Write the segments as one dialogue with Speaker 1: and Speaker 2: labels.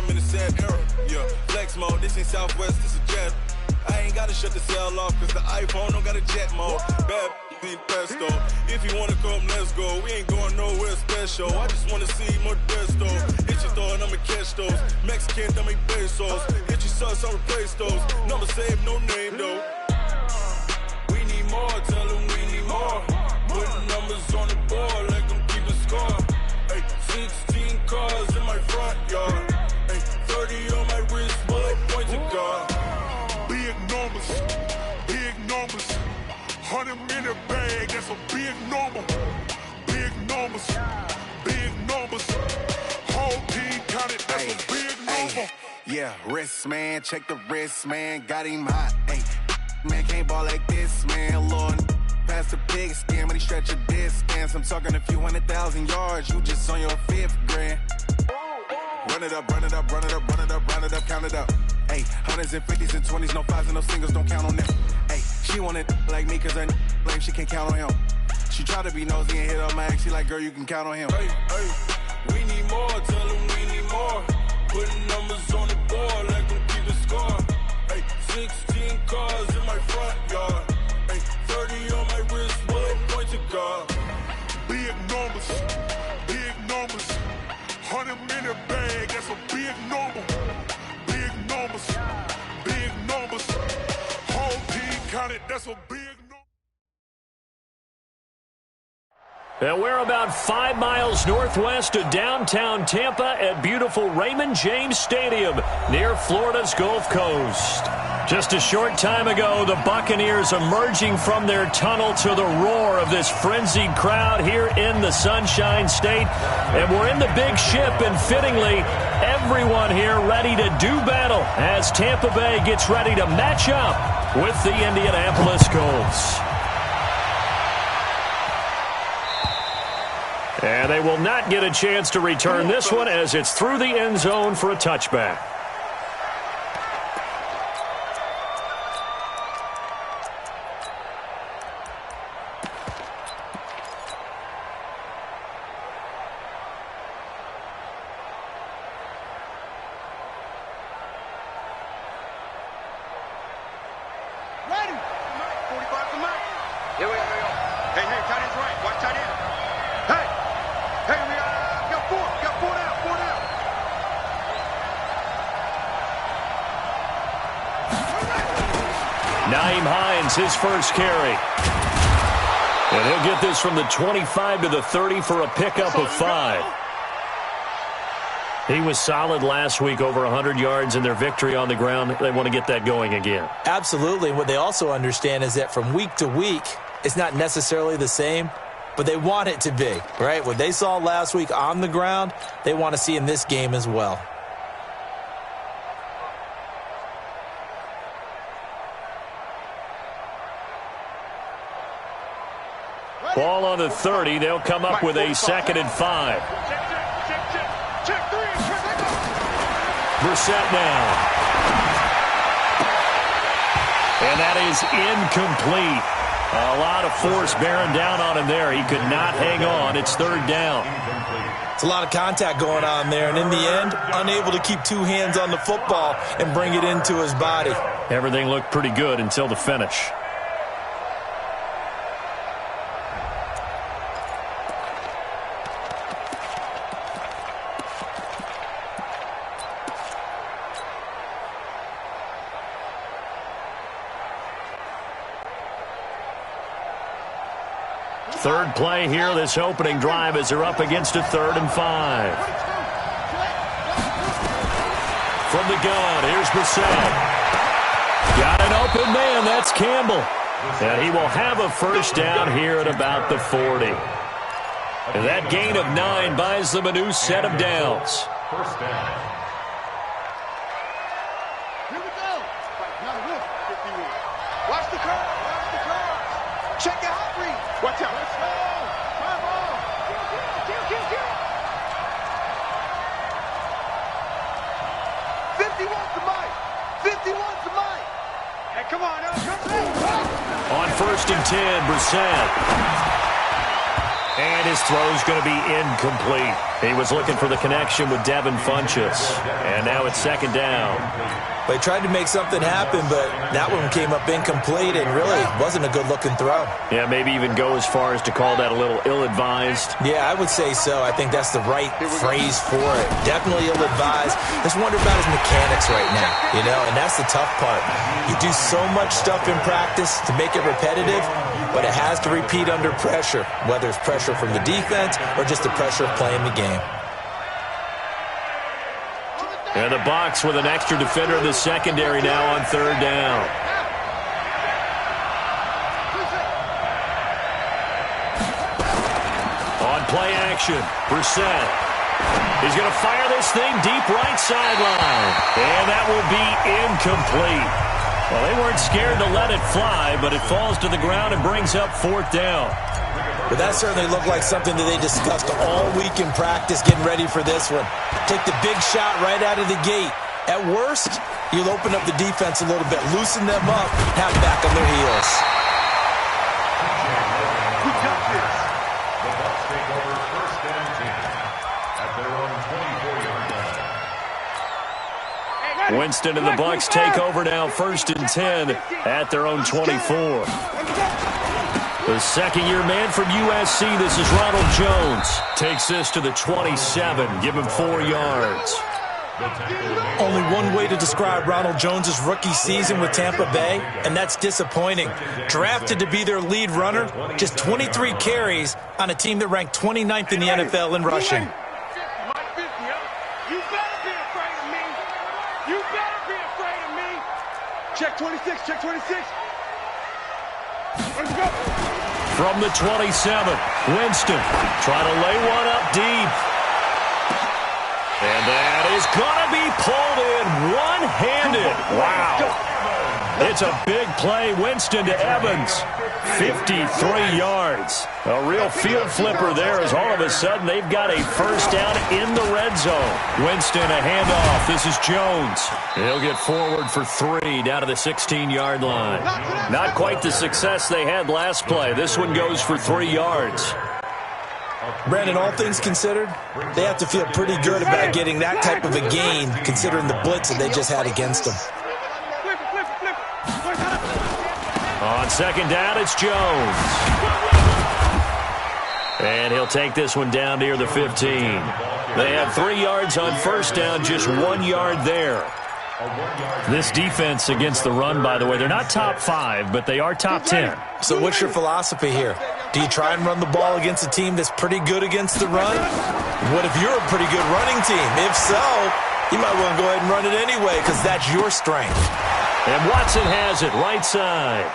Speaker 1: I'm in a sad era. Yeah, flex mode, this ain't Southwest, this is jet. I ain't gotta shut the cell off, cause the iPhone don't got a jet mode. Bad need pesto. If you wanna come, let's go. We ain't going nowhere special. I just wanna see Modesto. Hit your thought, I'ma catch those. Mexican, I make pesos. Hit your sus, I'll replace those. Number saved, no name though. We need more, tell them we need more. Putting numbers on the board like I'm keeping score. Ay, 16 cars in my front yard. Ay, 30 on my wrist, bullet point to God.
Speaker 2: Big numbers, big numbers. 100 minute bag, that's a big number. Big numbers, big numbers. Whole team counted, that's a big number.
Speaker 3: Yeah, wrist man, check the wrist man, got him hot. Ay, man can't ball like this, man. Lord, past the pig skin, but he stretch a distance. I'm talking a few 100,000 yards, you just on your 5th grand. Run it up, run it up, run it up, run it up, run it up, count it up. Ay, hundreds and 50s and 20s, no 5s and no singles, don't count on them. Ay, she want it like me, cause her blame, she can't count on him. She try to be nosy and hit up my ex, she like, girl, you can count on him.
Speaker 1: Hey, hey, we need more, tell them we need more. Putting numbers on the board like I'm keeping score. Hey, 16 cars in my front yard. Hey, 30 on my wrist, bullet point to God.
Speaker 2: Big numbers, big numbers. 100 minute bag, that's a big number. Big numbers, big numbers. Whole team counted, that's a big number.
Speaker 4: And we're about 5 miles northwest of downtown Tampa at beautiful Raymond James Stadium near Florida's Gulf Coast. Just a short time ago, the Buccaneers emerging from their tunnel to the roar of this frenzied crowd here in the Sunshine State. And we're in the big ship, and fittingly, everyone here ready to do battle as Tampa Bay gets ready to match up with the Indianapolis Colts. And they will not get a chance to return this one as it's through the end zone for a touchback.
Speaker 5: Ready. 45 to Mike. Here we go. Hey, tight end's right. Watch tight end. Hey, we got 4. We got 4 down. 4 down.
Speaker 4: Nyheim Hines, his first carry. And he'll get this from the 25 to the 30 for a pickup of 5. He was solid last week, over 100 yards in their victory on the ground. They want to get that going again.
Speaker 6: Absolutely. What they also understand is that from week to week, it's not necessarily the same, but they want it to be, right? What they saw last week on the ground, they want to see in this game as well.
Speaker 4: Ball on the 30. They'll come up with a 2nd and 5.
Speaker 5: Check 3.
Speaker 4: Brissett now. And that is incomplete. A lot of force bearing down on him there. He could not hang on. It's 3rd down.
Speaker 6: It's a lot of contact going on there, and in the end, unable to keep 2 hands on the football and bring it into his body.
Speaker 4: Everything looked pretty good until the finish. Third play here, this opening drive, as they're up against a 3rd and 5. From the gun, here's Brissett. Got an open man, that's Campbell. And he will have a first down here at about the 40. And that gain of 9 buys them a new set of downs.
Speaker 5: First down. Here we go. Now look, 51. Watch the curve. Watch the curve. Check your hot read. Watch out. Let's go. Try ball. Kill. 51 to Mike. 51 to Mike. Hey, come on.
Speaker 4: On 1st and 10, Brissett. And his throw's going to be incomplete. He was looking for the connection with Devin Funchess. And now it's second down.
Speaker 6: They tried to make something happen, but that one came up incomplete and really wasn't a good-looking throw.
Speaker 4: Yeah, maybe even go as far as to call that a little ill-advised.
Speaker 6: Yeah, I would say so. I think that's the right phrase for it. Definitely ill-advised. Just wonder about his mechanics right now, and that's the tough part. You do so much stuff in practice to make it repetitive, but it has to repeat under pressure, whether it's pressure from the defense or just the pressure of playing the game.
Speaker 4: And the Bucs with an extra defender in the secondary now on third down. On play action, Brissett. He's going to fire this thing deep right sideline. And that will be incomplete. Well, they weren't scared to let it fly, but it falls to the ground and brings up fourth down.
Speaker 6: But that certainly looked like something that they discussed all week in practice, getting ready for this one. Take the big shot right out of the gate. At worst, you'll open up the defense a little bit, loosen them up, have them back on their heels.
Speaker 2: We got this. The Bucs take over first and 10 at their own 24-yard line.
Speaker 4: Winston and the Bucs take over now first and 10 at their own 24. The second-year man from USC, this is Ronald Jones. Takes this to the 27, give him 4 yards.
Speaker 6: Only one way to describe Ronald Jones' rookie season with Tampa Bay, and that's disappointing. Drafted to be their lead runner, just 23 carries on a team that ranked 29th in the NFL in rushing.
Speaker 5: You better be afraid of me. You better be afraid of me. Check 26, check 26. Let's go.
Speaker 4: From the 27, Winston trying to lay one up deep. And that is going to be pulled in one-handed. Wow. It's a big play. Winston to Evans. 53 yards. A real field flipper there as all of a sudden they've got a first down in the red zone. Winston, a handoff. This is Jones. He'll get forward for 3 down to the 16-yard line. Not quite the success they had last play. This one goes for 3 yards.
Speaker 6: Brandon, all things considered, they have to feel pretty good about getting that type of a gain considering the blitz that they just had against them.
Speaker 4: On second down, it's Jones. And he'll take this one down near the 15. They have 3 yards on first down, just 1 yard there. This defense against the run, by the way, they're not top 5, but they are top 10.
Speaker 6: So what's your philosophy here? Do you try and run the ball against a team that's pretty good against the run? What if you're a pretty good running team? If so, you might want to go ahead and run it anyway because that's your strength.
Speaker 4: And Watson has it right side.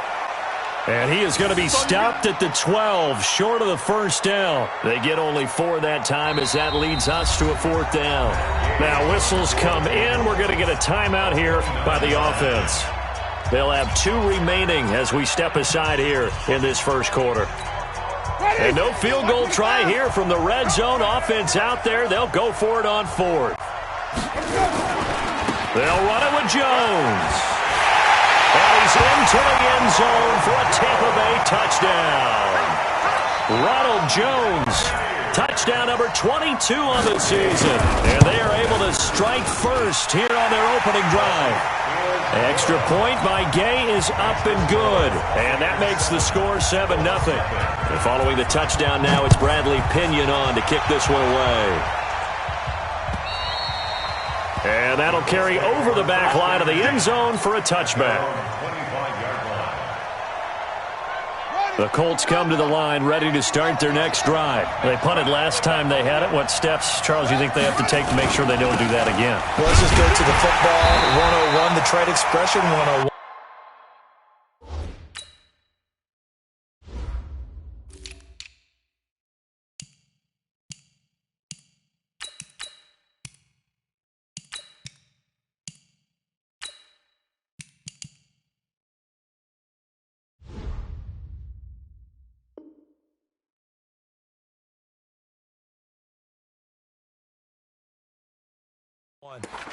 Speaker 4: And he is going to be stopped at the 12, short of the first down. They get only 4 that time as that leads us to a fourth down. Now whistles come in. We're going to get a timeout here by the offense. They'll have 2 remaining as we step aside here in this first quarter. And no field goal try here from the red zone. Offense out there. They'll go for it on 4th. They'll run it with Jones. And he's into the end zone for a Tampa Bay touchdown. Ronald Jones, touchdown number 22 on the season. And they are able to strike first here on their opening drive. Extra point by Gay is up and good. And that makes the score 7-0. And following the touchdown now, it's Bradley Pinion on to kick this one away. And that'll carry over the back line of the end zone for a touchback. The Colts come to the line ready to start their next drive. They punted last time they had it. What steps, Charles, do you think they have to take to make sure they don't do that again?
Speaker 6: Well, let's just go to the football 101, the trade expression 101.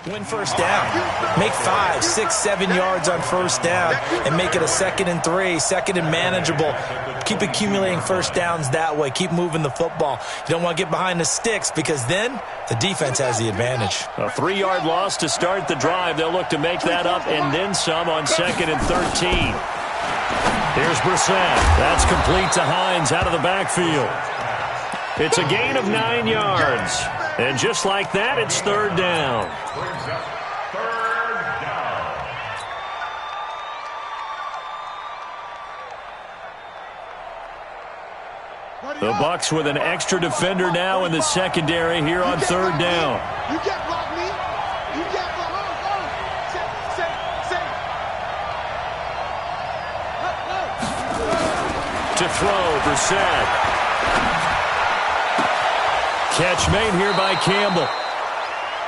Speaker 6: Win first down. Make 5, 6, 7 yards on first down and make it a 2nd and 3, 2nd and manageable. Keep accumulating first downs that way. Keep moving the football. You don't want to get behind the sticks because then the defense has the advantage.
Speaker 4: A 3-yard loss to start the drive. They'll look to make that up and then some on 2nd and 13. Here's Brissett. That's complete to Hines out of the backfield. It's a gain of 9 yards. And just like that, it's 3rd down. The Bucs with an extra defender now in the secondary here on 3rd down.
Speaker 5: You can't block me. You can't block me.
Speaker 4: To throw, Brissett. Catch made here by Campbell.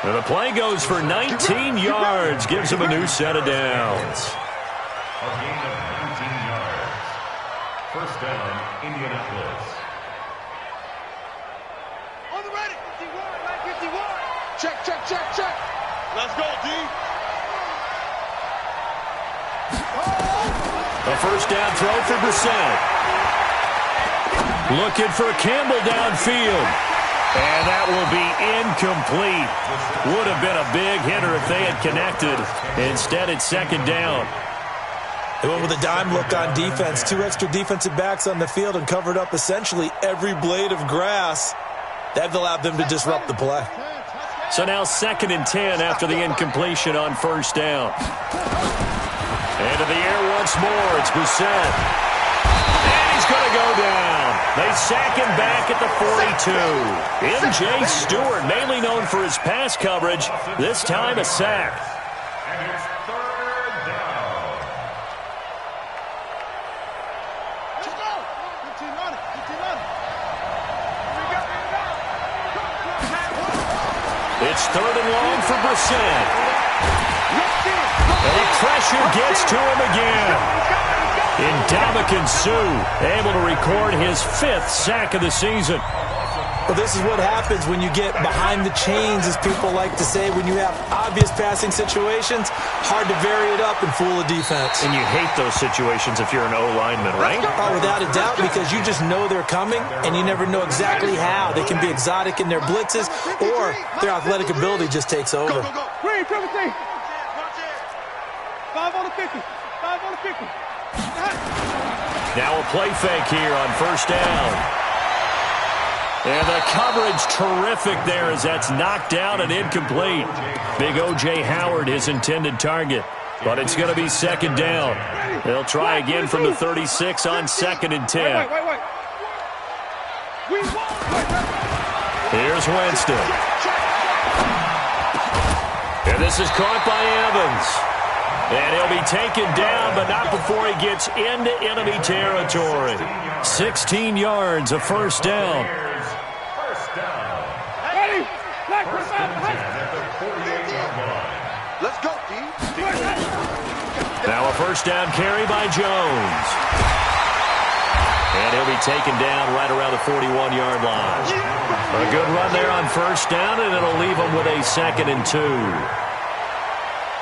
Speaker 4: And the play goes for 19 yards. Gives him a new set of downs.
Speaker 2: A gain of 19 yards. First down, Indianapolis.
Speaker 5: On the ready. 51. Check. Let's go, D.
Speaker 4: A first down throw for Brissett. Looking for Campbell downfield. And that will be incomplete. Would have been a big hitter if they had connected. Instead, it's 2nd down.
Speaker 6: They went with a dime look on defense. 2 extra defensive backs on the field and covered up essentially every blade of grass. That allowed them to disrupt the play.
Speaker 4: So now 2nd and 10 after the incompletion on first down. Into the air once more. It's Brissett. And he's going to go down. They sack him back at the 42. M.J. Stewart, mainly known for his pass coverage, this time a sack.
Speaker 2: And it's 3rd down.
Speaker 5: Let's go. 15 on it.
Speaker 4: It's 3rd and long for Brissett. And the pressure gets to him again. Ndamukong Suh able to record his 5th sack of the season.
Speaker 6: Well, this is what happens when you get behind the chains, as people like to say. When you have obvious passing situations, hard to vary it up and fool a defense.
Speaker 4: And you hate those situations if you're an O-lineman, right?
Speaker 6: Oh, without a doubt, because you just know they're coming, and you never know exactly how. They can be exotic in their blitzes, or their athletic ability just takes over.
Speaker 5: Go.
Speaker 7: Green, triple T. 5 on the 50. 5 on the 50.
Speaker 4: Now a play fake here on first down. And the coverage terrific there as that's knocked down and incomplete. Big O.J. Howard, his intended target. But it's going to be 2nd down. They'll try again from the 36 on 2nd and 10. Here's Winston. And this is caught by Evans. And he'll be taken down, but not before he gets into enemy territory. 16 yards, a first down.
Speaker 5: Let's go, D.
Speaker 4: Now a first down carry by Jones. And he'll be taken down right around the 41-yard line. A good run there on first down, and it'll leave him with a 2nd and 2.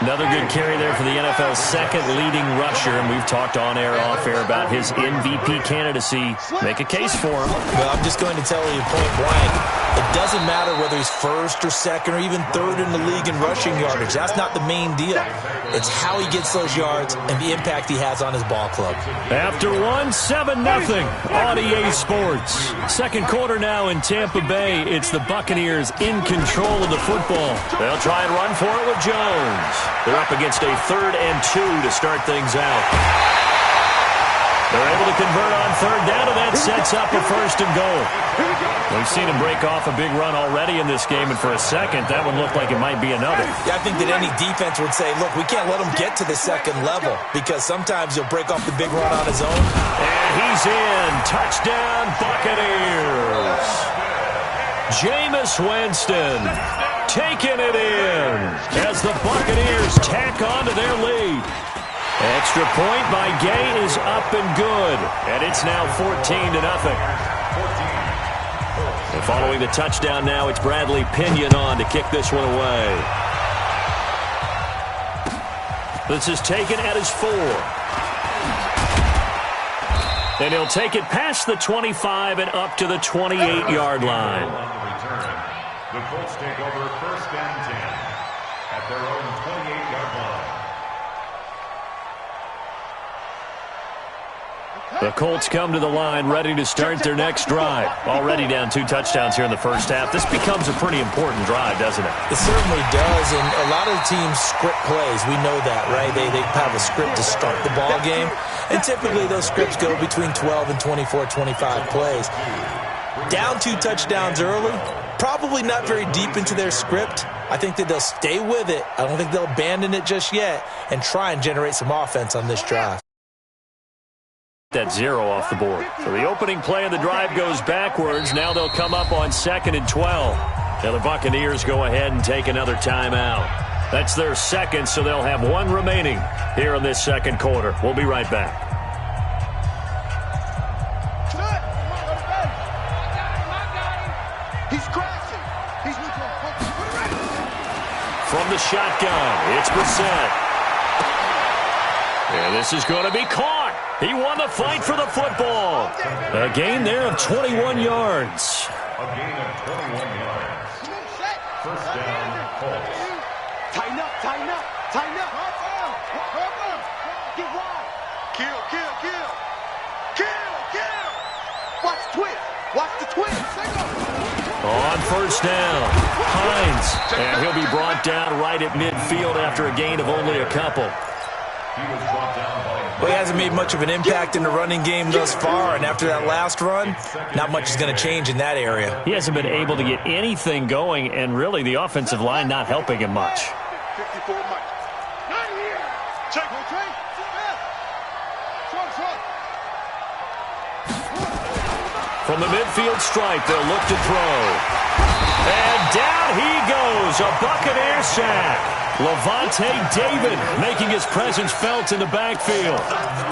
Speaker 4: Another good carry there for the NFL's 2nd leading rusher, and we've talked on air, off air about his MVP candidacy. Make a case for him.
Speaker 6: Well, I'm just going to tell you point blank. It doesn't matter whether he's 1st or 2nd or even 3rd in the league in rushing yardage. That's not the main deal. It's how he gets those yards and the impact he has on his ball club.
Speaker 4: After 7-0 on EA Sports. 2nd quarter now in Tampa Bay. It's the Buccaneers in control of the football. They'll try and run for it with Jones. They're up against a 3rd and 2 to start things out. They're able to convert on 3rd down, and that sets up a 1st and goal. We've seen him break off a big run already in this game, and for a second, that would look like it might be another.
Speaker 6: Yeah, I think that any defense would say, look, we can't let him get to the 2nd level, because sometimes he'll break off the big run on his own.
Speaker 4: And he's in. Touchdown, Buccaneers. Jameis Winston taking it in as the Buccaneers tack on to their lead. Extra point by Gay is up and good, and it's now 14-0. And following the touchdown now, it's Bradley Pinion on to kick this one away. This is taken at his 4. And he'll take it past the 25 and up to the 28-yard line.
Speaker 8: The Colts take over 1st and 10 at their own 28-yard line.
Speaker 4: The Colts come to the line ready to start their next drive. Already down 2 touchdowns here in the first half. This becomes a pretty important drive, doesn't it?
Speaker 6: It certainly does, and a lot of the teams script plays. We know that, right? They have a script to start the ball game, and typically those scripts go between 12 and 24, 25 plays. Down 2 touchdowns early, probably not very deep into their script. I think that they'll stay with it. I don't think they'll abandon it just yet and try and generate some offense on this drive.
Speaker 4: That 0 off the board. So the opening play of the drive goes backwards. Now they'll come up on 2nd and 12. Now the Buccaneers go ahead and take another timeout. That's their second, so they'll have 1 remaining here in this second quarter. We'll be right back.
Speaker 5: He's crashing. He's
Speaker 4: from the shotgun, it's Brissett. And this is going to be caught. He won the fight for the football. A gain there of 21 yards.
Speaker 8: A gain of 21 yards. 1st down, Colts.
Speaker 5: Tighten up, tighten up, tighten up. Get wide. Kill, kill, kill. Kill, kill. Watch the twist. Watch the twist.
Speaker 4: On 1st down, Hines. And he'll be brought down right at midfield after a gain of only a couple.
Speaker 8: He was brought down by...
Speaker 6: Well, he hasn't made much of an impact in the running game thus far, and after that last run, not much is going to change in that area.
Speaker 4: He hasn't been able to get anything going, and really the offensive line not helping him much.
Speaker 5: 54 much. Not here. Check.
Speaker 4: From the midfield stripe, they'll look to throw. And down he goes, a Buccaneer sack. Levante David making his presence felt in the backfield.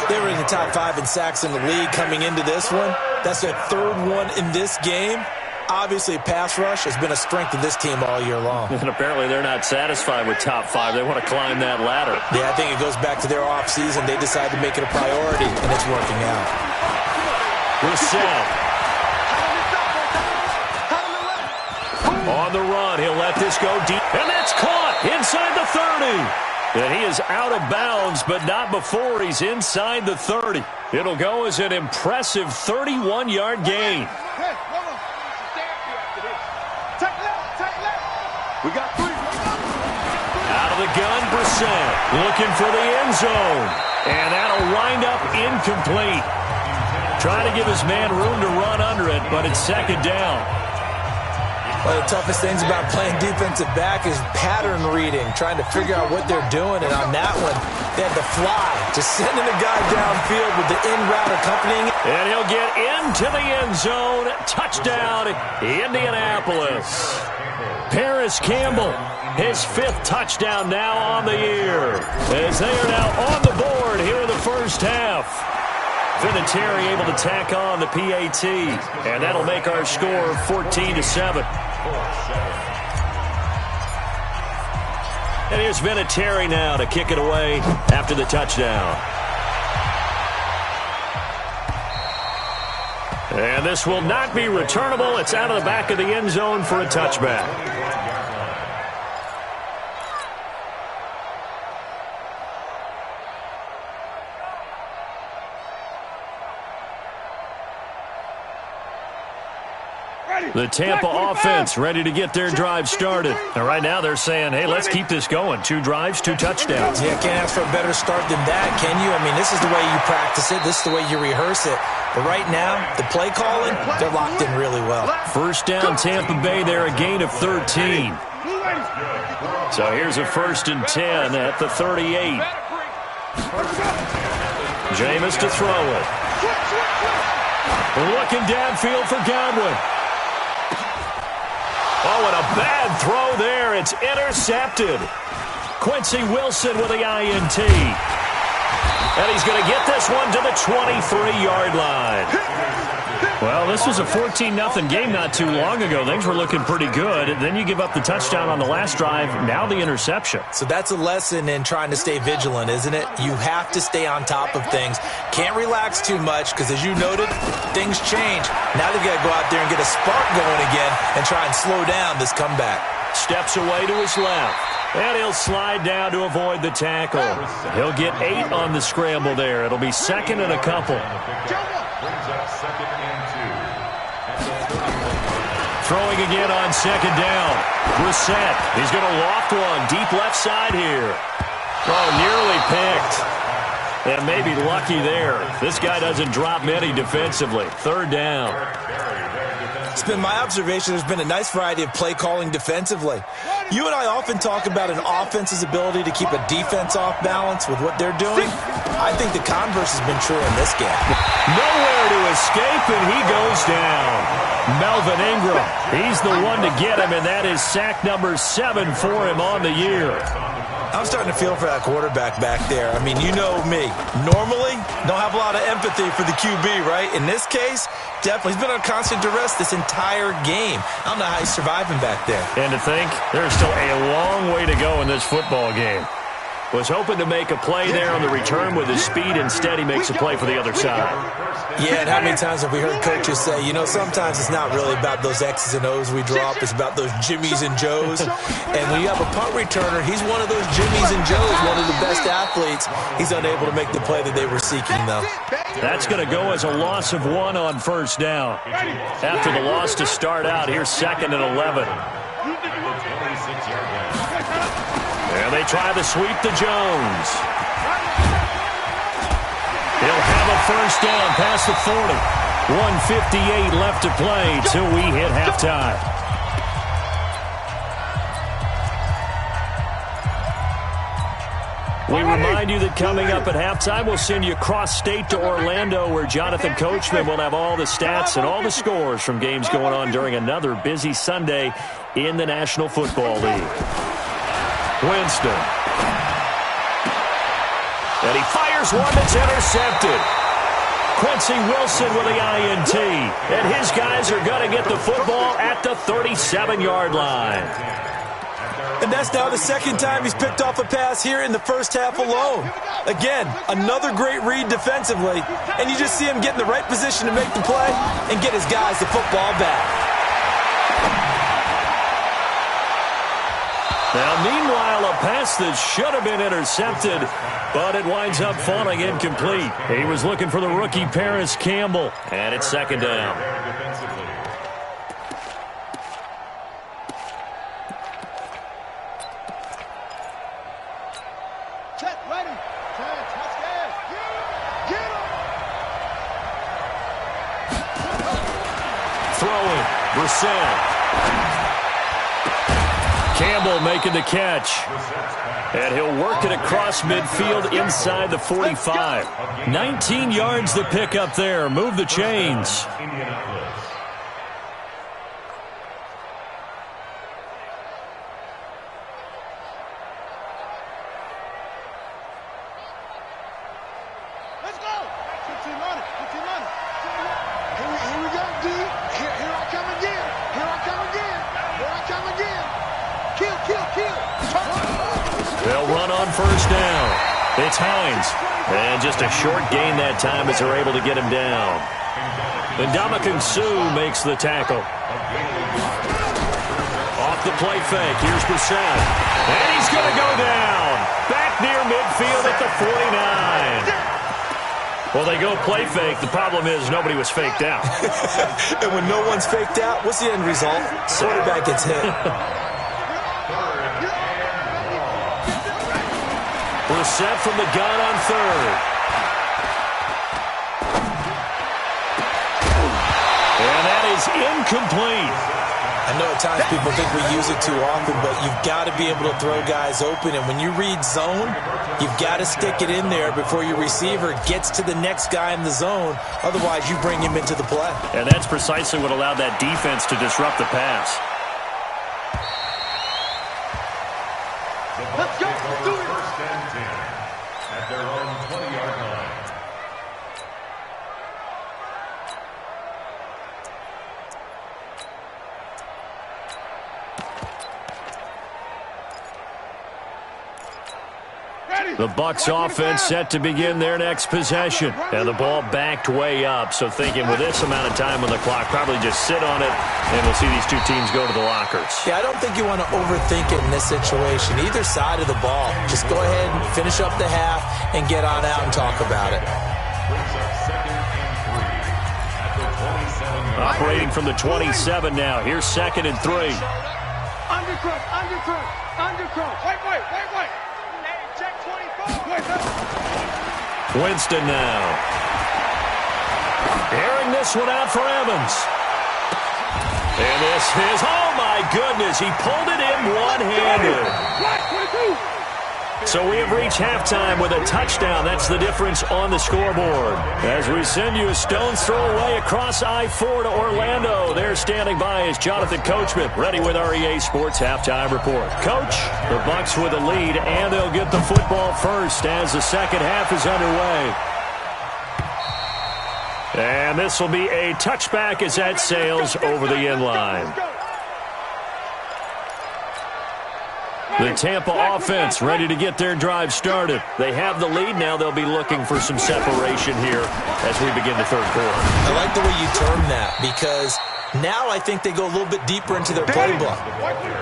Speaker 6: They were in the top 5 in sacks in the league coming into this one. That's their 3rd one in this game. Obviously, pass rush has been a strength of this team all year long.
Speaker 4: And apparently they're not satisfied with top 5. They want to climb that ladder.
Speaker 6: Yeah, I think it goes back to their offseason. They decided to make it a priority, and it's working out.
Speaker 4: Brissett. On the run, he'll let this go deep. And that's caught inside the 30. And he is out of bounds, but not before he's inside the 30. It'll go as an impressive 31-yard gain.
Speaker 5: We got 3.
Speaker 4: Out of the gun, Brissett looking for the end zone. And that'll wind up incomplete. Trying to give his man room to run under it, but it's 2nd down.
Speaker 6: One of the toughest things about playing defensive back is pattern reading, trying to figure out what they're doing. And on that one, they had to fly, just sending a guy downfield with the in route accompanying.
Speaker 4: And he'll get into the end zone. Touchdown, Indianapolis. Paris Campbell, his 5th touchdown now on the year, as they are now on the board here in the first half. Vinatieri able to tack on the PAT, and that'll make our score 14-7. And here's Vinatieri now to kick it away after the touchdown. And this will not be returnable. It's out of the back of the end zone for a touchback. The Tampa offense ready to get their drive started. And right now they're saying, hey, let's keep this going. 2 drives, 2 touchdowns.
Speaker 6: Yeah, can't ask for a better start than that, can you? I mean, this is the way you practice it. This is the way you rehearse it. But right now, the play calling, they're locked in really well. 1st
Speaker 4: down, Tampa Bay. They're a gain of 13. So here's a 1st and 10 at the 38. Jameis to throw it. Looking downfield for Godwin. Oh, and a bad throw there. It's intercepted. Quincy Wilson with the INT. And he's going to get this one to the 23-yard line. Well, this was a 14-0 game not too long ago. Things were looking pretty good. And then you give up the touchdown on the last drive, now the interception.
Speaker 6: So that's a lesson in trying to stay vigilant, isn't it? You have to stay on top of things. Can't relax too much because, as you noted, things change. Now they've got to go out there and get a spark going again and try and slow down this comeback.
Speaker 4: Steps away to his left. And he'll slide down to avoid the tackle. He'll get 8 on the scramble there. It'll be second and a couple. Throwing again on second down. Brissett. He's going to loft one deep left side here. Oh, nearly picked. And maybe lucky there. This guy doesn't drop many defensively. Third down.
Speaker 6: It's been my observation there's been a nice variety of play calling defensively. You and I often talk about an offense's ability to keep a defense off balance with what they're doing. I think the converse has been true in this game.
Speaker 4: Nowhere to escape, and he goes down. Melvin Ingram, he's the one to get him, and that is sack number 7 for him on the year.
Speaker 6: I'm starting to feel for that quarterback back there. I mean, you know me. Normally, don't have a lot of empathy for the QB, right? In this case, definitely. He's been on constant duress this entire game. I don't know how he's surviving back there.
Speaker 4: And to think, there's still a long way to go in this football game. Was hoping to make a play there on the return with his speed. Instead, he makes a play for the other side.
Speaker 6: Yeah, and how many times have we heard coaches say, you know, sometimes it's not really about those X's and O's we drop. It's about those Jimmies and Joes. And when you have a punt returner, he's one of those Jimmies and Joes, one of the best athletes. He's unable to make the play that they were seeking, though.
Speaker 4: That's going to go as a loss of 1 on first down. After the loss to start out, here's second and 11. And they try the sweep to Jones. He'll have a first down past the 40. 1:58 left to play till we hit halftime. We remind you that coming up at halftime, we'll send you cross-state to Orlando, where Jonathan Coachman will have all the stats and all the scores from games going on during another busy Sunday in the National Football League. Winston. And he fires one that's intercepted. Quincy Wilson with the INT. And his guys are going to get the football at the 37-yard line.
Speaker 6: And that's now the second time he's picked off a pass here in the first half alone. Again, another great read defensively. And you just see him get in the right position to make the play and get his guys the football back.
Speaker 4: Now, meanwhile, a pass that should have been intercepted, but it winds up falling incomplete. He was looking for the rookie Paris Campbell, and it's second down.
Speaker 5: Check, ready. Touchdown. Get him.
Speaker 4: Throwing, Brissett. Campbell making the catch. And he'll work it across midfield inside the 45. 19 yards to pick up there. Move the chains.
Speaker 5: Let's go. 15 on it. 15 on it. Here we go, D. Here I come again. Here I come again. Here I come again. Kill.
Speaker 4: They'll run on first down. It's Hines. And just a short gain that time as they're able to get him down. And Ndamukong Suh makes the tackle. Off the play fake. Here's Brissett. And he's going to go down. Back near midfield at the 49. Well, they go play fake. The problem is nobody was faked out.
Speaker 6: And when no one's faked out, what's the end result? Quarterback gets hit.
Speaker 4: Brissett from the gun on third. And that is incomplete.
Speaker 6: I know at times people think we use it too often, but you've got to be able to throw guys open. And when you read zone, you've got to stick it in there before your receiver gets to the next guy in the zone. Otherwise, you bring him into the play.
Speaker 4: And that's precisely what allowed that defense to disrupt the pass.
Speaker 5: Let's go. Let's do it.
Speaker 8: First and 10 at their own 20-yard line.
Speaker 4: The Bucs offense set to begin their next possession. And the ball backed way up. So thinking with this amount of time on the clock, probably just sit on it, and we'll see these two teams go to the lockers.
Speaker 6: Yeah, I don't think you want to overthink it in this situation. Either side of the ball. Just go ahead and finish up the half and get on out and talk about it.
Speaker 4: Operating from the 27 now. Here's 2nd and 3.
Speaker 7: Undercrook. Wait. Check 24.
Speaker 4: Winston now. Airing this one out for Evans. And this is, oh my goodness, he pulled it in one-handed. So we have reached halftime with a touchdown. That's the difference on the scoreboard. As we send you a stone's throw away across I-4 to Orlando. There standing by is Jonathan Coachman, ready with our EA Sports Halftime Report. Coach, the Bucs with a lead, and they'll get the football first as the second half is underway. And this will be a touchback as that sails over the end line. The Tampa offense ready to get their drive started. They have the lead. Now they'll be looking for some separation here as we begin the third quarter.
Speaker 6: I like the way you term that because now I think they go a little bit deeper into their playbook.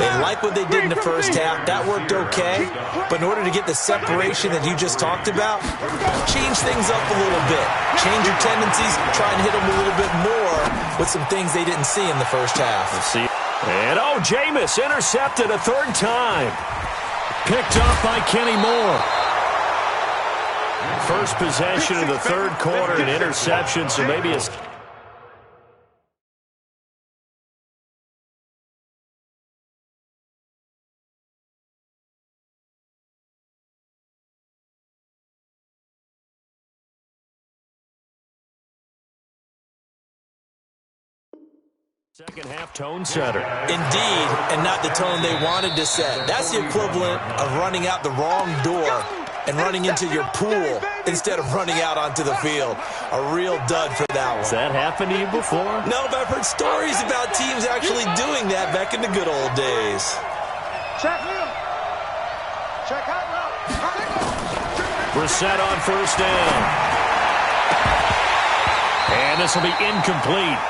Speaker 6: They like what they did in the first half. That worked okay. But in order to get the separation that you just talked about, change things up a little bit. Change your tendencies. Try and hit them a little bit more with some things they didn't see in the first half.
Speaker 4: Let's see. And, Jameis intercepted a third time. Picked up by Kenny Moore. First possession of the third quarter, an interception, so maybe a... Second half tone setter.
Speaker 6: Indeed, and not the tone they wanted to set. That's the equivalent of running out the wrong door and running into your pool instead of running out onto the field. A real dud for that one.
Speaker 4: Has that happened to you before?
Speaker 6: No, but I've heard stories about teams actually doing that back in the good old days.
Speaker 7: Check him. Check out route.
Speaker 4: Brissett on first down. And this will be incomplete.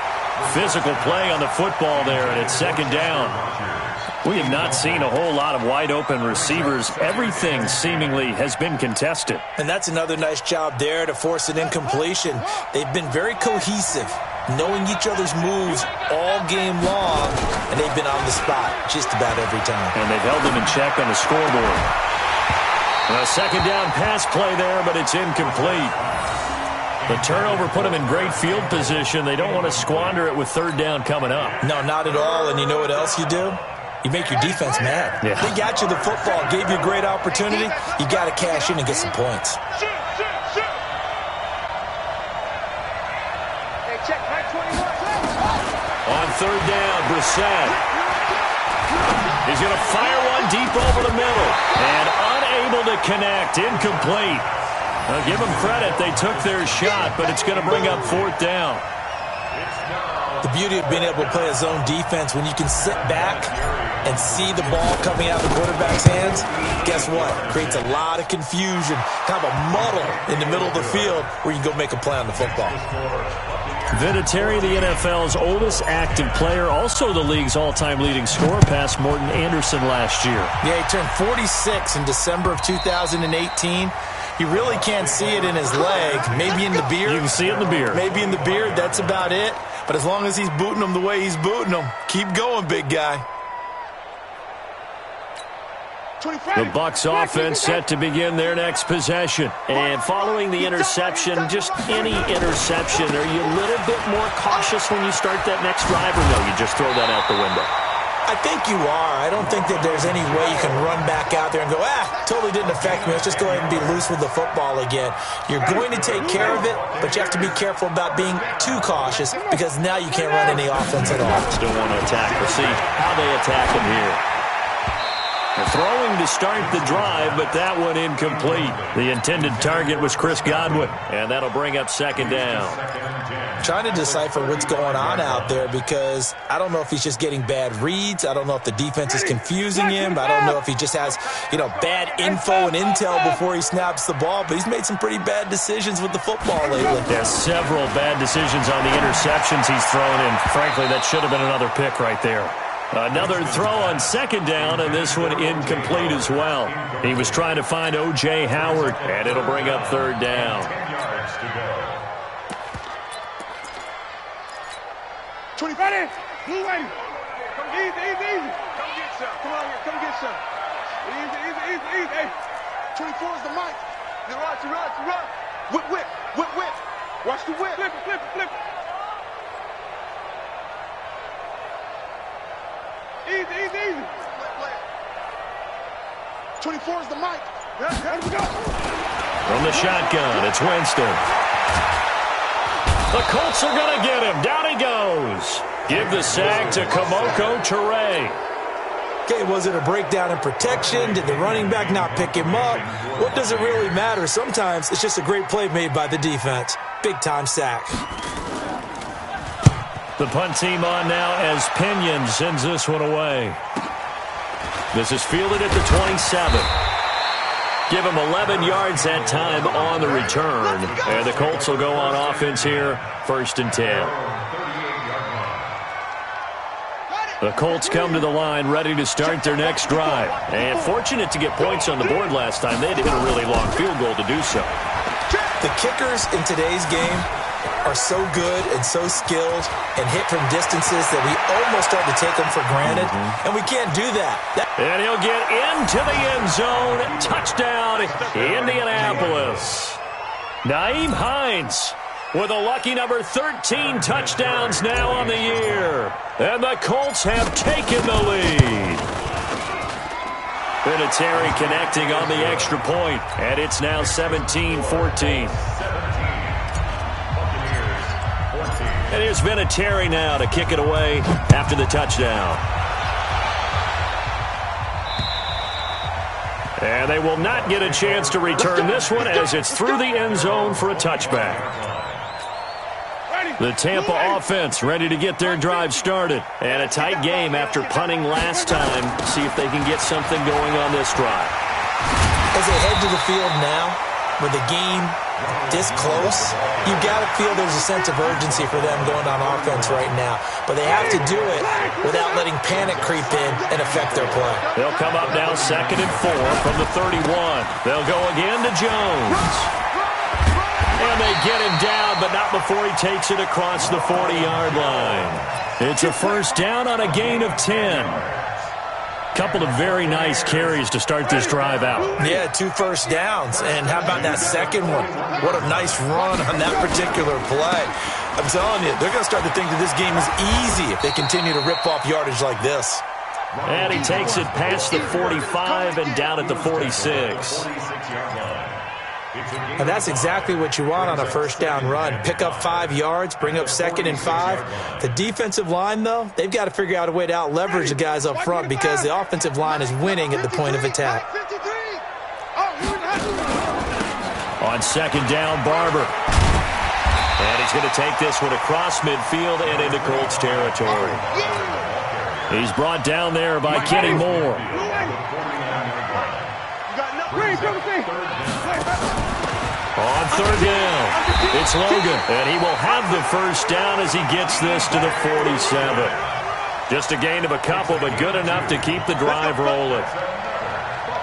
Speaker 4: Physical play on the football there, and it's second down. We have not seen a whole lot of wide-open receivers. Everything seemingly has been contested.
Speaker 6: And that's another nice job there to force an incompletion. They've been very cohesive, knowing each other's moves all game long, and they've been on the spot just about every time.
Speaker 4: And they've held them in check on the scoreboard. A second down pass play there, but it's incomplete. The turnover put them in great field position. They don't want to squander it with third down coming up.
Speaker 6: No, not at all. And you know what else you do? You make your defense mad.
Speaker 4: Yeah.
Speaker 6: They got you the football, gave you a great opportunity. You got to cash in and get some points.
Speaker 7: Hey, check 921.
Speaker 4: On third down, Brissett. He's going to fire one deep over the middle. And unable to connect. Incomplete. Now, give them credit. They took their shot, but it's going to bring up fourth down.
Speaker 6: The beauty of being able to play a zone defense, when you can sit back and see the ball coming out of the quarterback's hands, guess what? Creates a lot of confusion, kind of a muddle in the middle of the field where you can go make a play on the football.
Speaker 4: Vinatieri, the NFL's oldest active player, also the league's all-time leading scorer, past Morton Anderson last year.
Speaker 6: Yeah, he turned 46 in December of 2018. You really can't see it in his leg. Maybe in the beard.
Speaker 4: You can see it in the beard.
Speaker 6: Maybe in the beard. That's about it. But as long as he's booting them the way he's booting them, keep going, big guy.
Speaker 4: The Bucs offense set to begin their next possession. And following the interception, just any interception, are you a little bit more cautious when you start that next drive, or no, you just throw that out the window?
Speaker 6: I think you are. I don't think that there's any way you can run back out there and go, totally didn't affect me. Let's just go ahead and be loose with the football again. You're going to take care of it, but you have to be careful about being too cautious because now you can't run any offense at all.
Speaker 4: Still want to attack. We'll see how they attack him here. They're throwing to start the drive, but that one incomplete. The intended target was Chris Godwin, and that'll bring up second down.
Speaker 6: trying to decipher what's going on out there because I don't know if he's just getting bad reads. I don't know if the defense is confusing him. I don't know if he just has, bad info and intel before he snaps the ball. But he's made some pretty bad decisions with the football lately.
Speaker 4: Yeah, several bad decisions on the interceptions he's thrown, and frankly, that should have been another pick right there. Another throw on second down, and this one incomplete as well. He was trying to find O.J. Howard, and it'll bring up third down.
Speaker 8: 10 yards to go.
Speaker 7: 20, ready? Blue waiting. Come easy, easy, easy. Come get some. Come on here. Come get some. Easy, easy, easy, easy. Hey. 24 is the mic. You run. Whip. Watch the whip. Flip it. Easy. 24 is the mic. There we go.
Speaker 4: From the shotgun, it's Winston. The Colts are going to get him. Down he goes. Give the sack to Kamoko Toure.
Speaker 6: Okay, was it a breakdown in protection? Did the running back not pick him up? What does it really matter? Sometimes it's just a great play made by the defense. Big-time sack.
Speaker 4: The punt team on now as Pinion sends this one away. This is fielded at the 27. Give him 11 yards that time on the return. And the Colts will go on offense here, 1st and 10. The Colts come to the line ready to start their next drive. And fortunate to get points on the board last time. They had to hit a really long field goal to do so.
Speaker 6: The kickers in today's game are so good and so skilled and hit from distances that we almost start to take them for granted, and we can't do that.
Speaker 4: And he'll get into the end zone. Touchdown, Indianapolis. Nyheim Hines with a lucky number 13 touchdowns now on the year. And the Colts have taken the lead. Vinatieri connecting on the extra point, and it's now 17-14. And here's Vinatieri now to kick it away after the touchdown. And they will not get a chance to return this one as it's through the end zone for a touchback. The Tampa offense ready to get their drive started. And a tight game after punting last time. See if they can get something going on this drive.
Speaker 6: As they head to the field now, with the game this close, you got to feel there's a sense of urgency for them going on offense right now. But they have to do it without letting panic creep in and affect their play.
Speaker 4: They'll come up now 2nd and 4 from the 31. They'll go again to Jones. And they get him down, but not before he takes it across the 40-yard line. It's a first down on a gain of 10. Couple of very nice carries to start this drive out.
Speaker 6: Yeah, 2 first downs. And how about that second one? What a nice run on that particular play. I'm telling you, they're going to start to think that this game is easy if they continue to rip off yardage like this.
Speaker 4: And he takes it past the 45 and down at the 46.
Speaker 6: And that's exactly what you want on a first down run. Pick up 5 yards, bring up 2nd and 5. The defensive line, though, they've got to figure out a way to out-leverage the guys up front because the offensive line is winning at the point of attack.
Speaker 4: On 2nd down, Barber. And he's going to take this one across midfield and into Colts territory. He's brought down there by Kenny Moore. On 3rd down, it's Logan, and he will have the first down as he gets this to the 47. Just a gain of a couple, but good enough to keep the drive rolling.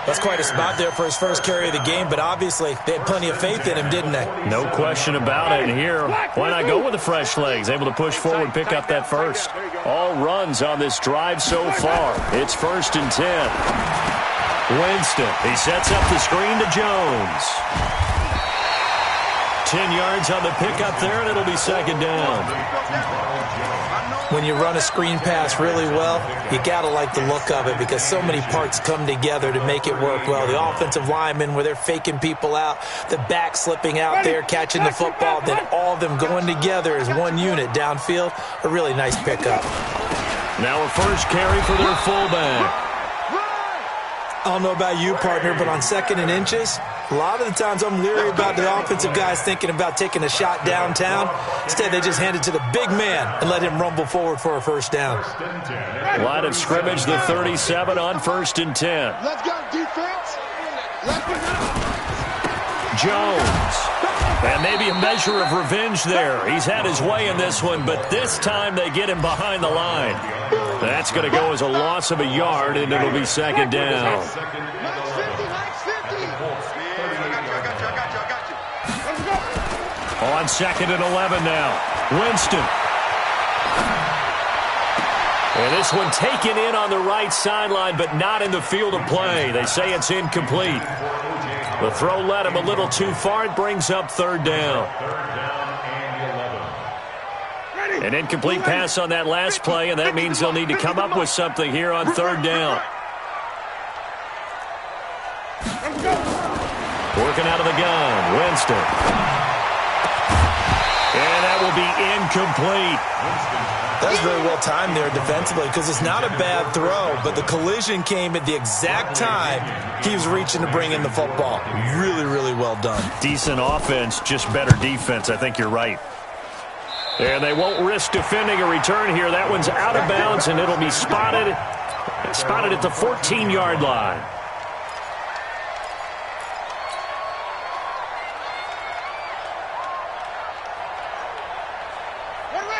Speaker 6: That's quite a spot there for his first carry of the game, but obviously they had plenty of faith in him, didn't they?
Speaker 4: No question about it. And here, why not go with the fresh legs? Able to push forward, pick up that first. All runs on this drive so far. It's 1st and 10. Winston, he sets up the screen to Jones. 10 yards on the pickup there, and it'll be 2nd down.
Speaker 6: When you run a screen pass really well, you got to like the look of it because so many parts come together to make it work well. The offensive linemen, where they're faking people out, the back slipping out there, catching the football, then all of them going together as one unit downfield. A really nice pickup.
Speaker 4: Now a first carry for their fullback.
Speaker 6: I don't know about you, partner, but on 2nd and inches, a lot of the times I'm leery about the offensive guys thinking about taking a shot downtown. Instead, they just hand it to the big man and let him rumble forward for a first down.
Speaker 4: Line of scrimmage, the 37 on 1st and 10.
Speaker 5: Let's go, defense. Let's go.
Speaker 4: Jones. And maybe a measure of revenge there. He's had his way in this one, but this time they get him behind the line. That's going to go as a loss of a yard, and it'll be 2nd down.
Speaker 5: Max 50, Max 50.
Speaker 4: On 2nd and 11 now. Winston. And this one taken in on the right sideline, but not in the field of play. They say it's incomplete. The throw led him a little too far. It brings up 3rd down. An incomplete pass on that last play, and that means they'll need to come up with something here on 3rd down. Working out of the gun, Winston. And that will be incomplete.
Speaker 6: That's very well timed there defensively because it's not a bad throw, but the collision came at the exact time he was reaching to bring in the football. Really, really well done.
Speaker 4: Decent offense, just better defense. I think you're right. And they won't risk defending a return here. That one's out of bounds, and it'll be spotted at the 14-yard line.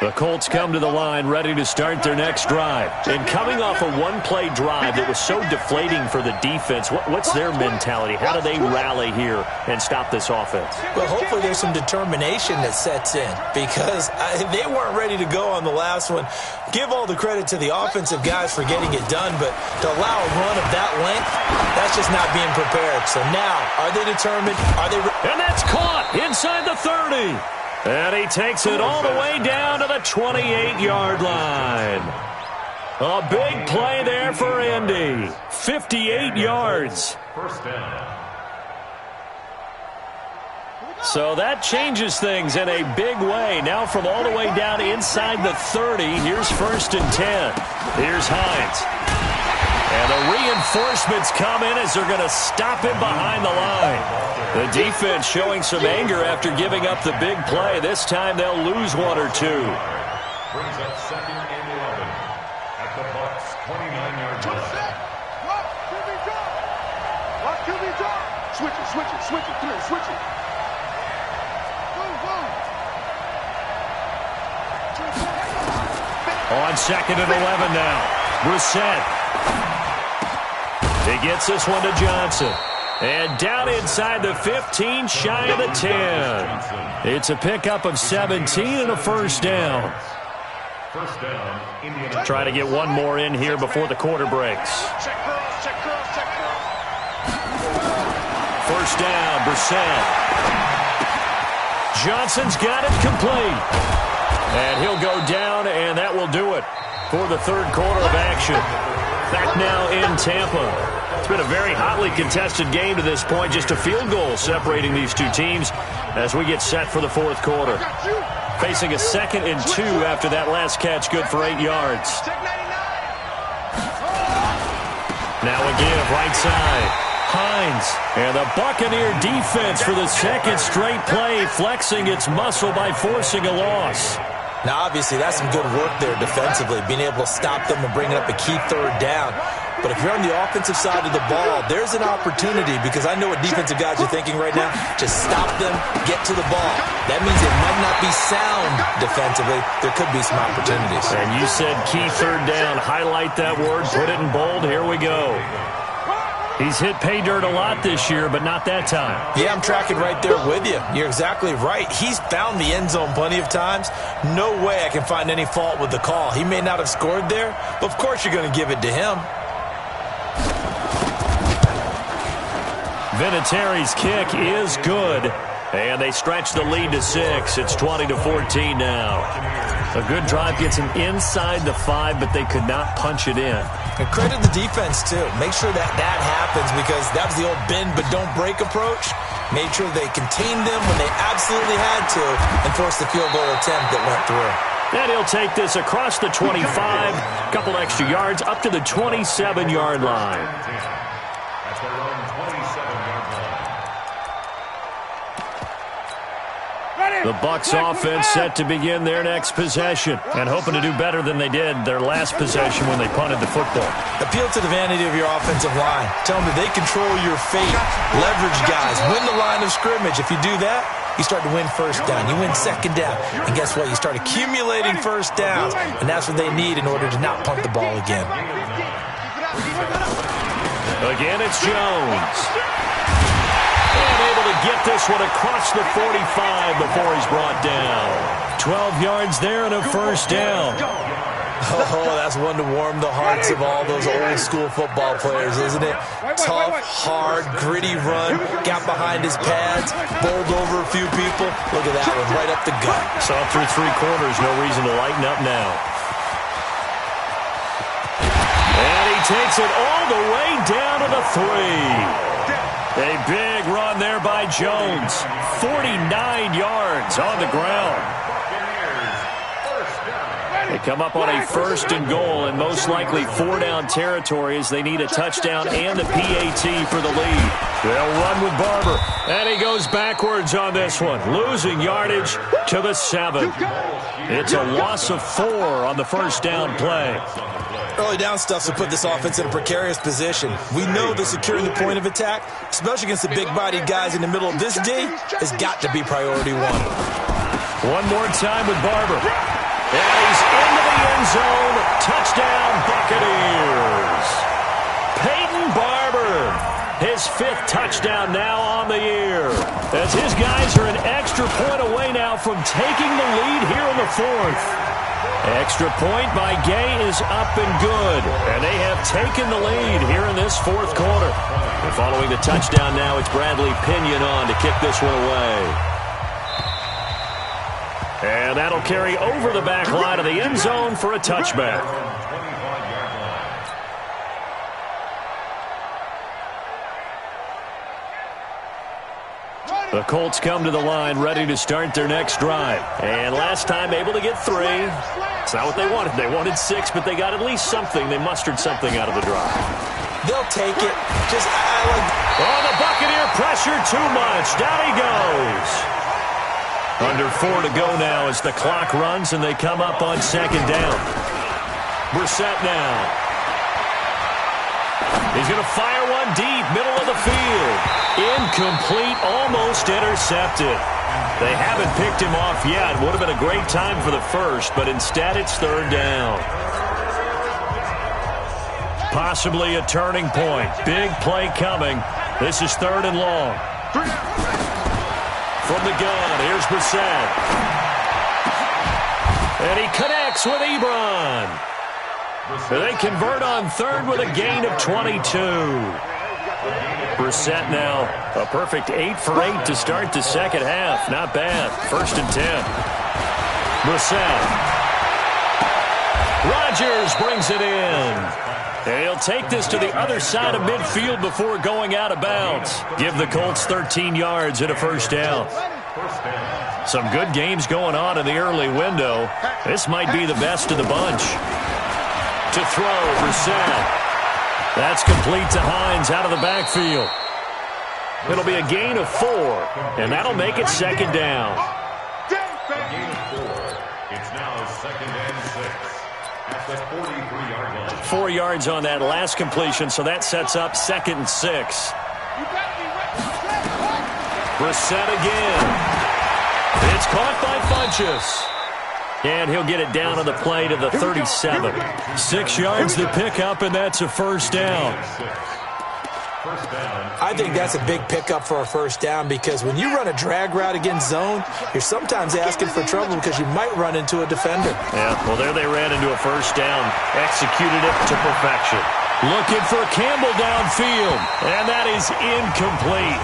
Speaker 4: The Colts come to the line ready to start their next drive. And coming off a one-play drive that was so deflating for the defense, what's their mentality? How do they rally here and stop this offense?
Speaker 6: Well, hopefully there's some determination that sets in because they weren't ready to go on the last one. Give all the credit to the offensive guys for getting it done, but to allow a run of that length, that's just not being prepared. So now, are they determined? Are they?
Speaker 4: And that's caught inside the 30. And he takes it all the way down to the 28-yard line. A big play there for Indy. 58 yards.
Speaker 8: First down.
Speaker 4: So that changes things in a big way. Now from all the way down inside the 30, here's 1st and 10. Here's Hines. And the reinforcements come in as they're going to stop him behind the line. The defense showing some anger after giving up the big play. This time they'll lose 1 or 2.
Speaker 8: Brings up 2nd and 11 at the Bucs 29-yard line.
Speaker 5: Watch QB drop. Switch it. Come here, switch it.
Speaker 4: On 2nd and 11 now. Brissett. He gets this one to Johnson. And down inside the 15, shy of the 10. It's a pickup of 17 and a first down.
Speaker 8: First down, Indiana.
Speaker 4: Try to get one more in here before the quarter breaks.
Speaker 5: Check girls.
Speaker 4: First down, Brissett. Johnson's got it complete. And he'll go down, and that will do it for the third quarter of action. Back now in Tampa. It's been a very hotly contested game to this point. Just a field goal separating these two teams as we get set for the fourth quarter. Facing a 2nd and 2 after that last catch, good for 8 yards. Now a give, right side. Hines. And the Buccaneer defense for the second straight play, flexing its muscle by forcing a loss.
Speaker 6: Now, obviously, that's some good work there defensively, being able to stop them and bringing up a key third down. But if you're on the offensive side of the ball, there's an opportunity because I know what defensive guys are thinking right now. Just stop them, get to the ball. That means it might not be sound defensively. There could be some opportunities.
Speaker 4: And you said key third down. Highlight that word, put it in bold. Here we go. He's hit pay dirt a lot this year, but not that time.
Speaker 6: Yeah, I'm tracking right there with you. You're exactly right. He's found the end zone plenty of times. No way I can find any fault with the call. He may not have scored there, but of course you're going to give it to him.
Speaker 4: Vinatieri's kick is good. And they stretch the lead to 6. It's 20-14 now. A good drive gets them inside the 5, but they could not punch it in.
Speaker 6: And credit the defense, too. Make sure that happens because that was the old bend but don't break approach. Made sure they contained them when they absolutely had to and forced the field goal attempt that went through.
Speaker 4: And he'll take this across the 25, couple extra yards, up to the 27-yard line. The Bucs offense set to begin their next possession and hoping to do better than they did their last possession when they punted the football.
Speaker 6: Appeal to the vanity of your offensive line. Tell them that they control your fate. Leverage guys. Win the line of scrimmage. If you do that, you start to win first down. You win second down. And guess what? You start accumulating first downs. And that's what they need in order to not punt the ball again.
Speaker 4: Again, it's Jones. And able to get this one across the 45 before he's brought down. 12 yards there and a first down.
Speaker 6: Oh, that's one to warm the hearts of all those old-school football players, isn't it? Tough, hard, gritty run. Got behind his pads, bowled over a few people. Look at that one, right up the gut.
Speaker 4: Saw through 3 quarters, no reason to lighten up now. And he takes it all the way down to the 3. A big run there by Jones. 49 yards on the ground. They come up on a 1st and goal and most likely 4-down territory as they need a touchdown and the PAT for the lead. They'll run with Barber. And he goes backwards on this one, losing yardage to the 7. It's a loss of 4 on the first down play.
Speaker 6: Early down stuff to put this offense in a precarious position. We know that securing the point of attack, especially against the big-bodied guys in the middle of this D, has got to be priority 1.
Speaker 4: One more time with Barber. And he's into the end zone. Touchdown, Buccaneers. Peyton Barber, his 5th touchdown now on the year. As his guys are an extra point away now from taking the lead here in the 4th. Extra point by Gay is up and good. And they have taken the lead here in this 4th quarter. And following the touchdown now, it's Bradley Pinion on to kick this one away. And that'll carry over the back line of the end zone for a touchback. The Colts come to the line ready to start their next drive. And last time able to get 3. It's not what they wanted. They wanted 6, but they got at least something. They mustered something out of the drive.
Speaker 6: They'll take it.
Speaker 4: Oh, the Buccaneer pressure too much. Down he goes. Under 4 to go now as the clock runs and they come up on 2nd down. Brissett now. He's going to fire one deep, middle of the field. Incomplete, almost intercepted. They haven't picked him off yet. Would have been a great time for the first, but instead it's 3rd down. Possibly a turning point. Big play coming. This is 3rd and long. From the gun, here's Brissett. And he connects with Ebron. They convert on 3rd with a gain of 22. Brissett now, a perfect 8 for 8 to start the 2nd half. Not bad. 1st and 10. Brissett. Rodgers brings it in. And he'll take this to the other side of midfield before going out of bounds. Give the Colts 13 yards and a 1st down. Some good games going on in the early window. This might be the best of the bunch. To throw, Brissett. That's complete to Hines out of the backfield. It'll be a gain of 4, and that'll make it 2nd down.
Speaker 8: Gain of 4. It's now 2nd and 6 at the 43-yard line.
Speaker 4: 4 yards on that last completion, so that sets up 2nd and 6. Brissett again. It's caught by Funchess. And he'll get it down on the play to the 37. 6 yards to pick up, and that's a 1st down.
Speaker 6: I think that's a big pickup for a 1st down because when you run a drag route against zone, you're sometimes asking for trouble because you might run into a defender.
Speaker 4: Yeah, well, there they ran into a 1st down. Executed it to perfection. Looking for Campbell downfield, and that is incomplete.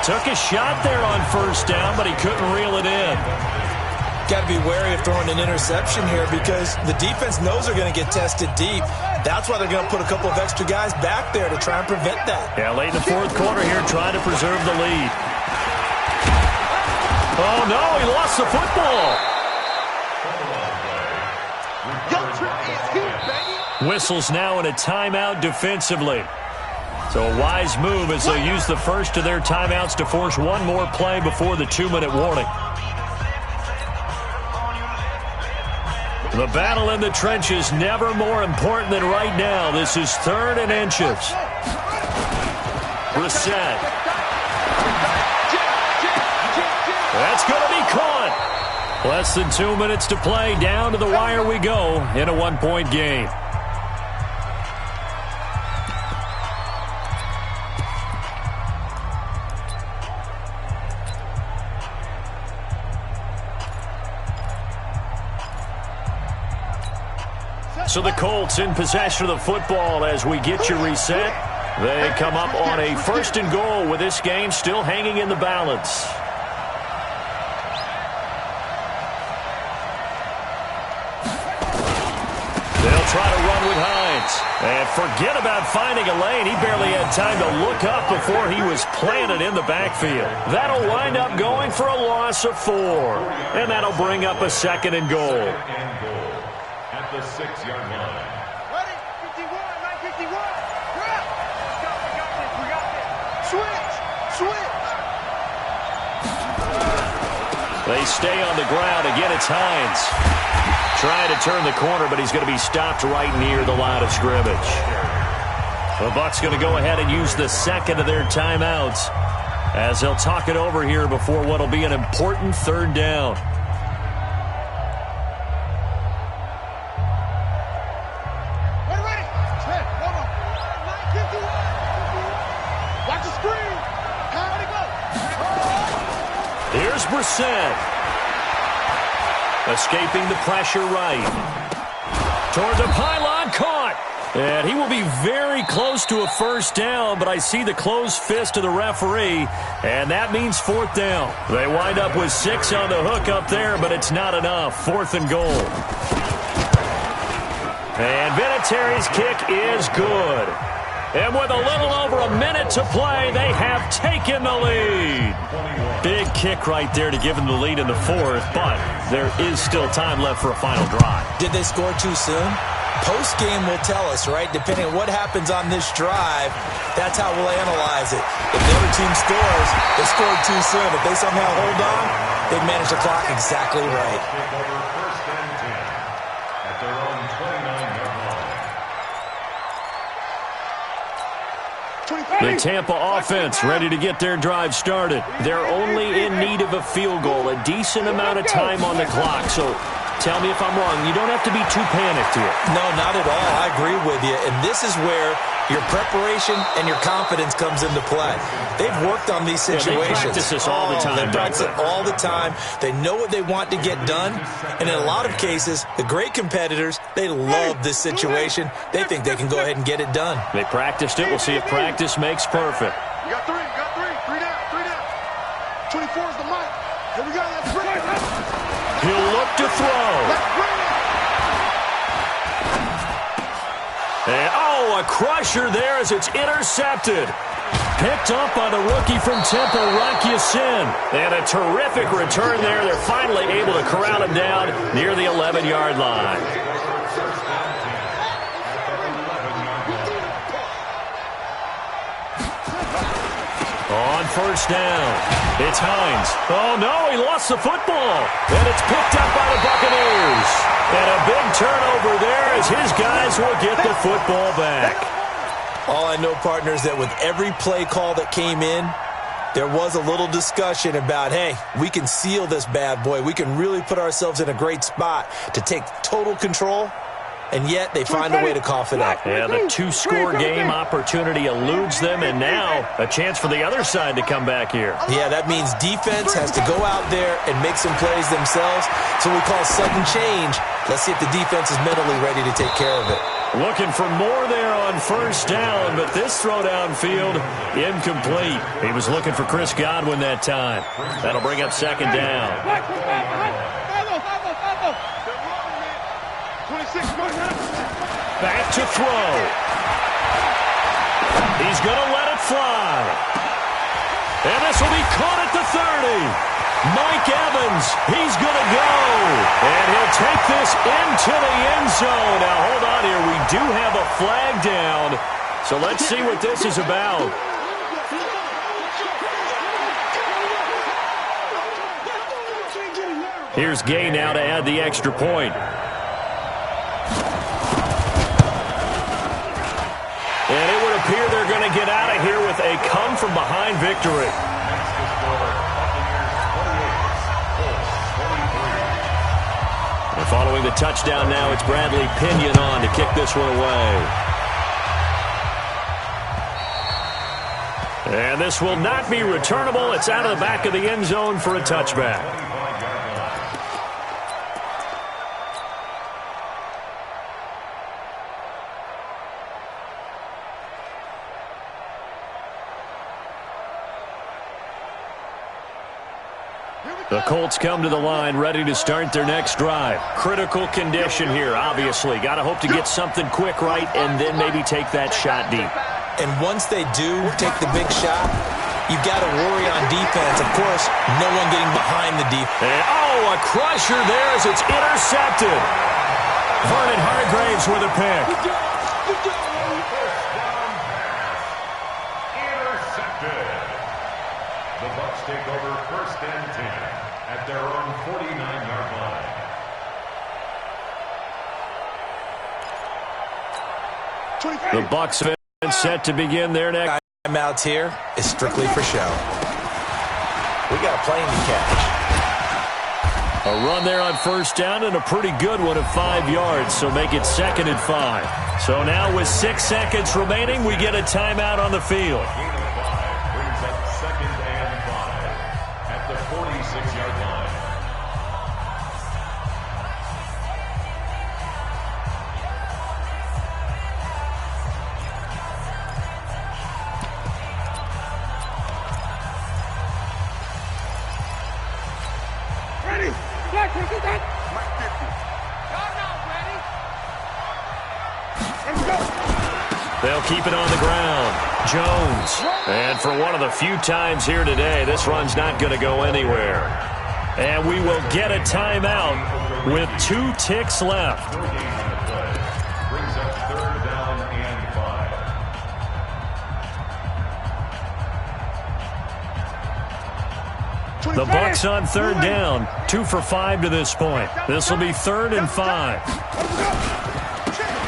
Speaker 4: Took a shot there on 1st down, but he couldn't reel it in.
Speaker 6: Got to be wary of throwing an interception here because the defense knows they're going to get tested deep. That's why they're going to put a couple of extra guys back there to try and prevent that.
Speaker 4: Yeah, late in the 4th quarter here, trying to preserve the lead. Oh, no, he lost the football. Whistles now in a timeout defensively. So a wise move as they use the first of their timeouts to force one more play before the 2-minute warning. The battle in the trenches never more important than right now. This is 3rd and inches. Brissett. That's going to be caught. Less than 2 minutes to play. Down to the wire we go in a 1-point game. So the Colts in possession of the football as we get you reset. They come up on a 1st and goal with this game still hanging in the balance. They'll try to run with Hines. And forget about finding a lane. He barely had time to look up before he was planted in the backfield. That'll wind up going for a loss of 4. And that'll bring up a 2nd and goal.
Speaker 8: At the 6-yard line.
Speaker 5: Ready? 51, 951. Grab. We got this. We got this. Switch.
Speaker 4: They stay on the ground. Again, it's Hines. Trying to turn the corner, but he's going to be stopped right near the line of scrimmage. The Bucs going to go ahead and use the 2nd of their timeouts as they'll talk it over here before what will be an important 3rd down. Here's Brissett. Escaping the pressure right. Toward the pylon, caught. And he will be very close to a 1st down, but I see the closed fist of the referee, and that means 4th down. They wind up with 6 on the hook up there, but it's not enough. 4th and goal. And Vinatieri's kick is good. And with a little over a minute to play, they have taken the lead. Big kick right there to give them the lead in the 4th, but there is still time left for a final drive.
Speaker 6: Did they score too soon? Post-game will tell us, right? Depending on what happens on this drive, that's how we'll analyze it. If the other team scores, they scored too soon. If they somehow hold on, they manage the clock exactly right.
Speaker 8: First and 10 at their own 29-yard line.
Speaker 4: The Tampa offense ready to get their drive started. They're only in need of a field goal, a decent amount of time on the clock. So tell me if I'm wrong. You don't have to be too panicked here.
Speaker 6: No, not at all. I agree with you. And this is where your preparation and your confidence comes into play. They've worked on these situations.
Speaker 4: They practice this all the time.
Speaker 6: They practice it all the time. They know what they want to get done. And in a lot of cases, the great competitors, they love this situation. They think they can go ahead and get it done.
Speaker 4: They practiced it. We'll see if practice makes perfect.
Speaker 5: You got 3. You got 3. 3 down. 3 down. 24 is the mic. Here we go. Let's bring it.
Speaker 4: He'll look to throw.
Speaker 5: Let's bring it.
Speaker 4: And, a crusher there as it's intercepted. Picked up by the rookie from Temple, Rocky Sin. And a terrific return there. They're finally able to corral him down near the 11-yard line. On 1st down, it's Hines. Oh, no, he lost the football. And it's picked up by the Buccaneers. And a big turnover there as his guys will get the football back.
Speaker 6: All I know, partners, that with every play call that came in, there was a little discussion about, hey, we can seal this bad boy. We can really put ourselves in a great spot to take total control. And yet they find a way to cough it up.
Speaker 4: Yeah, the 2-score game opportunity eludes them, and now a chance for the other side to come back here.
Speaker 6: Yeah, that means defense has to go out there and make some plays themselves. So we call sudden change. Let's see if the defense is mentally ready to take care of it.
Speaker 4: Looking for more there on 1st down, but this throw downfield, incomplete. He was looking for Chris Godwin that time. That'll bring up 2nd down.
Speaker 5: 26,
Speaker 4: back to throw. He's going to let it fly. And this will be caught at the 30. Mike Evans, he's going to go. And he'll take this into the end zone. Now, hold on here. We do have a flag down. So let's see what this is about. Here's Gay now to add the extra point. get out of here with a come-from-behind victory. And following the touchdown now, it's Bradley Pinion on to kick this one away. And this will not be returnable. It's out of the back of the end zone for a touchback. The Colts come to the line ready to start their next drive. Critical condition here, obviously. Got to hope to get something quick right and then maybe take that shot deep.
Speaker 6: And once they do take the big shot, you've got to worry on defense. Of course, no one getting behind the defense.
Speaker 4: And, a crusher there as it's intercepted. Vernon Hargreaves with a pick.
Speaker 8: Intercepted. The Bucs take over 1st and 10 at their own 49-yard line.
Speaker 4: The Bucs have been set to begin their next.
Speaker 6: Timeouts here is strictly for show. We got a plane to catch.
Speaker 4: A run there on 1st down and a pretty good one of 5 yards, so make it 2nd and 5. So now with 6 seconds remaining, we get a timeout on the field.
Speaker 8: Brings up 2nd and 5 at the 46-yard line.
Speaker 7: Ready? Black, take it back. Mike 50. Y'all not ready. Let's go.
Speaker 4: They'll keep it on the ground. Jones. And for one of the few times here today, this run's not going to go anywhere. And we will get a timeout with 2 ticks left.
Speaker 8: Brings up 3rd down and 5.
Speaker 4: The Bucs on 3rd down. 2 for 5 to this point. This will be 3rd and 5.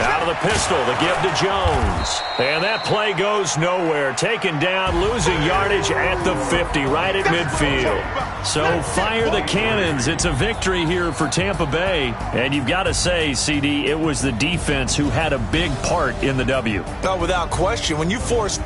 Speaker 4: Out of the pistol, the give to Jones. And that play goes nowhere. Taken down, losing yardage at the 50, right at midfield. So fire the cannons. It's a victory here for Tampa Bay. And you've got to say, CD, it was the defense who had a big part in the W.
Speaker 6: No, without question. When you force